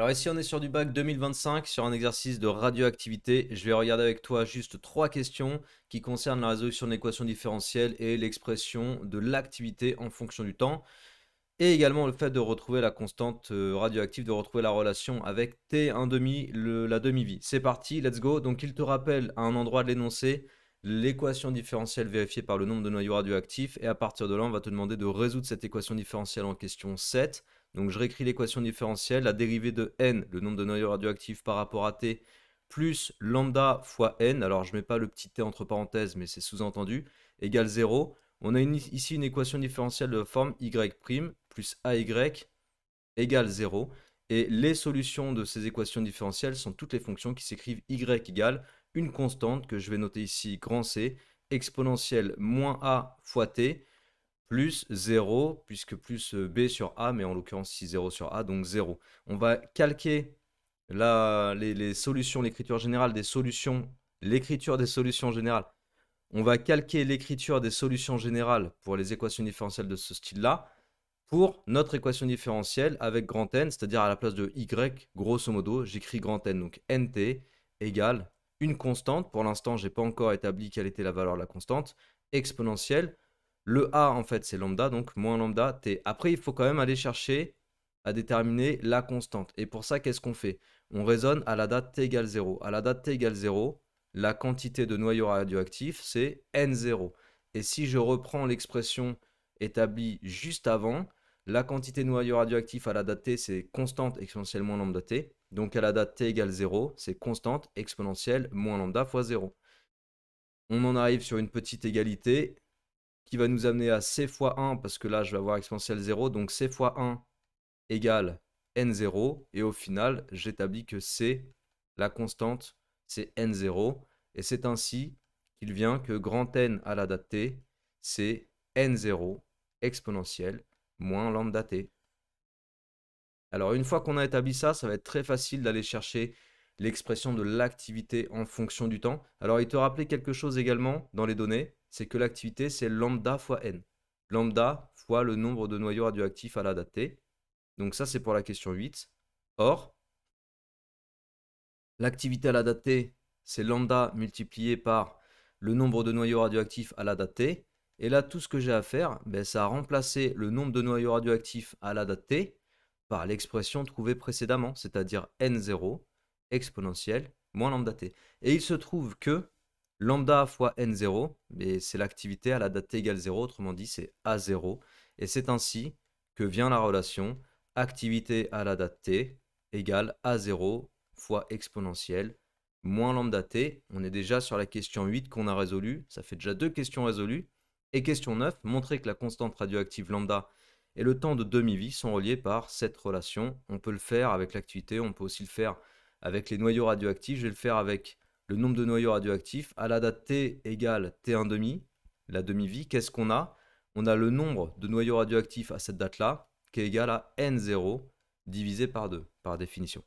Alors ici, on est sur du bac 2025, sur un exercice de radioactivité. Je vais regarder avec toi juste trois questions qui concernent la résolution de l'équation différentielle et l'expression de l'activité en fonction du temps. Et également le fait de retrouver la constante radioactive, de retrouver la relation avec T1 demi, la demi-vie. C'est parti, let's go. Donc il te rappelle à un endroit de l'énoncé l'équation différentielle vérifiée par le nombre de noyaux radioactifs. Et à partir de là, on va te demander de résoudre cette équation différentielle en question 7. Donc je réécris l'équation différentielle, la dérivée de n, le nombre de noyaux radioactifs par rapport à T, plus lambda fois n. Alors je ne mets pas le petit t entre parenthèses, mais c'est sous-entendu, égale 0. On a ici une équation différentielle de forme y' plus ay égale 0. Et les solutions de ces équations différentielles sont toutes les fonctions qui s'écrivent y égale une constante que je vais noter ici grand C, exponentielle moins a fois t, plus 0, puisque plus b sur a, mais en l'occurrence ici 0 sur a, donc 0. On va calquer les solutions, l'écriture générale des solutions, l'écriture des solutions générales. On va calquer l'écriture des solutions générales pour les équations différentielles de ce style-là pour notre équation différentielle avec grand N, c'est-à-dire à la place de y, grosso modo, j'écris grand N, donc nt égale une constante. Pour l'instant, je n'ai pas encore établi quelle était la valeur de la constante, exponentielle. Le a, en fait, c'est lambda, donc moins lambda t. Après, il faut quand même aller chercher à déterminer la constante. Et pour ça, qu'est-ce qu'on fait? On raisonne à la date t égale 0. À la date t égale 0, la quantité de noyaux radioactifs, c'est N0. Et si je reprends l'expression établie juste avant, la quantité de noyaux radioactifs à la date t, c'est constante exponentielle moins lambda t. Donc à la date t égale 0, c'est constante exponentielle moins lambda fois 0. On en arrive sur une petite égalité qui va nous amener à c fois 1, parce que là, je vais avoir exponentielle 0. Donc c fois 1 égale n0. Et au final, j'établis que c, la constante, c'est n0. Et c'est ainsi qu'il vient que grand N à la date t, c'est n0 exponentielle moins lambda t. Alors une fois qu'on a établi ça, ça va être très facile d'aller chercher l'expression de l'activité en fonction du temps. Alors il te rappelait quelque chose également dans les données, c'est que l'activité c'est lambda fois n. Lambda fois le nombre de noyaux radioactifs à la date t. Donc ça c'est pour la question 8. Or, l'activité à la date t, c'est lambda multiplié par le nombre de noyaux radioactifs à la date t. Et là, tout ce que j'ai à faire, c'est à remplacer le nombre de noyaux radioactifs à la date t par l'expression trouvée précédemment, c'est-à-dire n0 exponentielle moins lambda t. Et il se trouve que lambda fois n0, c'est l'activité à la date t égale 0, autrement dit c'est a0. Et c'est ainsi que vient la relation activité à la date t égale a0 fois exponentielle moins lambda t. On est déjà sur la question 8 qu'on a résolue. Ça fait déjà deux questions résolues. Et question 9, montrer que la constante radioactive lambda et le temps de demi-vie sont reliés par cette relation. On peut le faire avec l'activité, on peut aussi le faire avec les noyaux radioactifs. Je vais le faire avec le nombre de noyaux radioactifs. À la date t égale t1 demi, la demi-vie, qu'est-ce qu'on a? On a le nombre de noyaux radioactifs à cette date-là, qui est égal à n0 divisé par 2, par définition,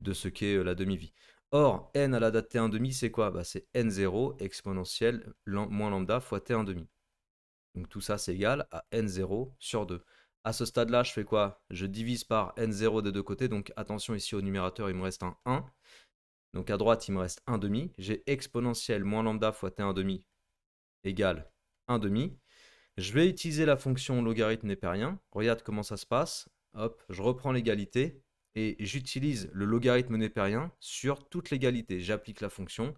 de ce qu'est la demi-vie. Or, n à la date t1 demi, c'est quoi? C'est n0 exponentielle moins lambda fois t1 demi. Donc tout ça, c'est égal à n0 sur 2. À ce stade-là, je fais quoi? Je divise par n0 des deux côtés. Donc attention, ici au numérateur, il me reste un 1. Donc à droite, il me reste 1 demi. J'ai exponentielle moins lambda fois t1 demi égale 1 demi. Je vais utiliser la fonction logarithme népérien. Regarde comment ça se passe. Hop, je reprends l'égalité et j'utilise le logarithme népérien sur toute l'égalité. J'applique la fonction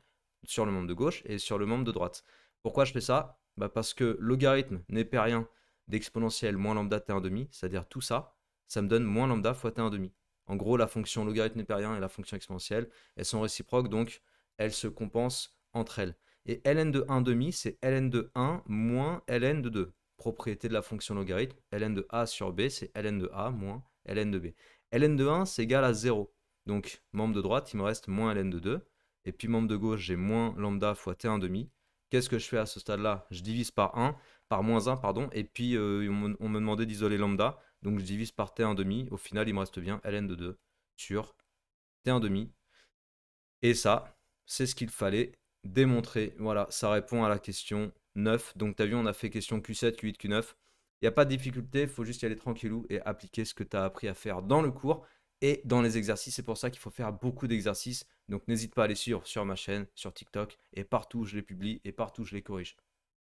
sur le membre de gauche et sur le membre de droite. Pourquoi je fais ça? Parce que logarithme népérien d'exponentielle moins lambda t1 demi, c'est-à-dire tout ça, ça me donne moins lambda fois t1 demi. En gros, la fonction logarithme népérien et la fonction exponentielle, elles sont réciproques, donc elles se compensent entre elles. Et ln de 1 demi, c'est ln de 1 moins ln de 2. Propriété de la fonction logarithme, ln de a sur b, c'est ln de a moins ln de b. ln de 1, c'est égal à 0. Donc, membre de droite, il me reste moins ln de 2. Et puis, membre de gauche, j'ai moins lambda fois t1 demi. Qu'est-ce que je fais à ce stade-là? Je divise par 1, par moins 1, pardon. Et puis, on me demandait d'isoler lambda. Donc, je divise par t1 demi. Au final, il me reste bien ln de 2 sur t1 demi. Et ça, c'est ce qu'il fallait démontrer. Voilà, ça répond à la question 9. Donc, tu as vu, on a fait question Q7, Q8, Q9. Il n'y a pas de difficulté, il faut juste y aller tranquillou et appliquer ce que tu as appris à faire dans le cours. Et dans les exercices, c'est pour ça qu'il faut faire beaucoup d'exercices. Donc n'hésite pas à les suivre sur ma chaîne, sur TikTok et partout où je les publie et partout où je les corrige.